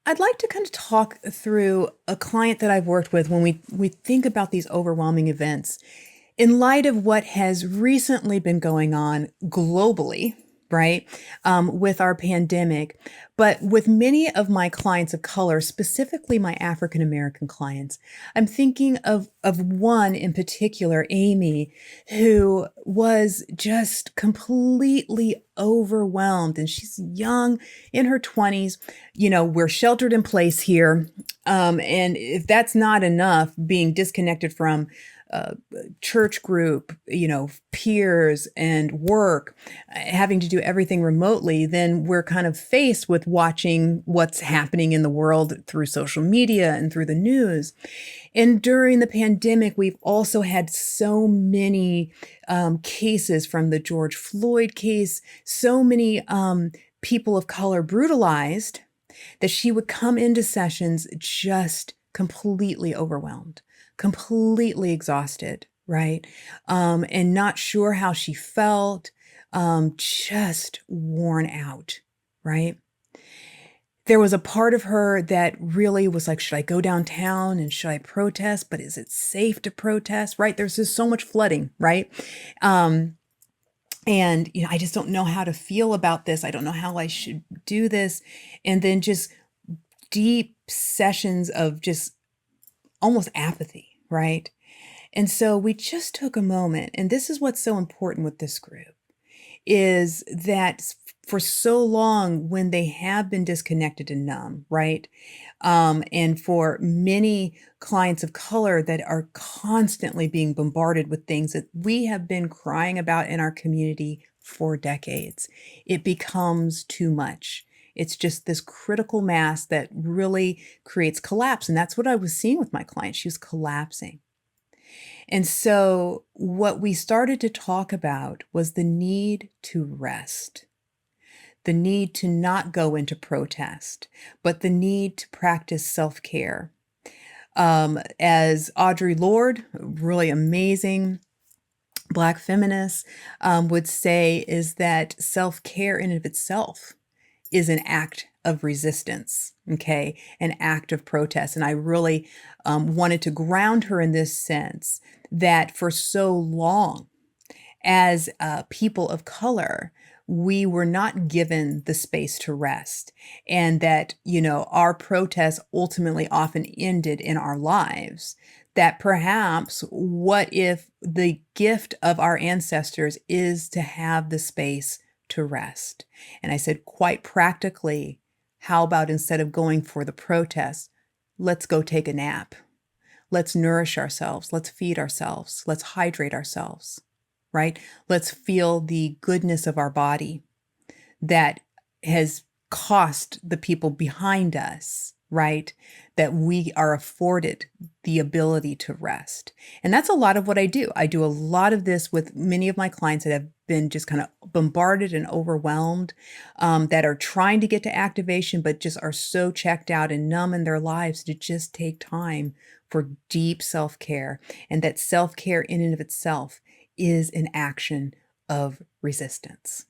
I'd like to kind of talk through a client that I've worked with when we think about these overwhelming events in light of what has recently been going on globally, right, with our pandemic, but with many of my clients of color, specifically my African American clients. I'm thinking of one in particular, Amy, who was just completely overwhelmed, and she's young, in her 20s. We're sheltered in place here, and if that's not enough, being disconnected from church group, peers and work, having to do everything remotely, then we're kind of faced with watching what's happening in the world through social media and through the news. And during the pandemic, we've also had so many cases, from the George Floyd case, so many people of color brutalized, that she would come into sessions just completely overwhelmed, completely exhausted, right? And not sure how she felt, just worn out, right? There was a part of her that really was like, should I go downtown and should I protest? But is it safe to protest, right? There's just so much flooding, right? And I just don't know how to feel about this. I don't know how I should do this. And then just deep sessions of just almost apathy, right? And so we just took a moment, and this is what's so important with this group, is that for so long, when they have been disconnected and numb, right? And for many clients of color that are constantly being bombarded with things that we have been crying about in our community for decades, it becomes too much. It's just this critical mass that really creates collapse. And that's what I was seeing with my client. She was collapsing. And so what we started to talk about was the need to rest, the need to not go into protest, but the need to practice self-care. As Audre Lorde, really amazing Black feminist, would say, is that self-care in and of itself is an act of resistance, okay, an act of protest. And I really wanted to ground her in this sense that for so long, as people of color, we were not given the space to rest, and that, our protests ultimately often ended in our lives. That perhaps, what if the gift of our ancestors is to have the space to rest? And I said, quite practically, how about instead of going for the protest, let's go take a nap. Let's nourish ourselves. Let's feed ourselves. Let's hydrate ourselves, right? Let's feel the goodness of our body that has cost the people behind us, right? That we are afforded the ability to rest. And that's a lot of what I do. I do a lot of this with many of my clients that have been just kind of bombarded and overwhelmed, that are trying to get to activation, but just are so checked out and numb in their lives to just take time for deep self-care. And that self-care in and of itself is an action of resistance.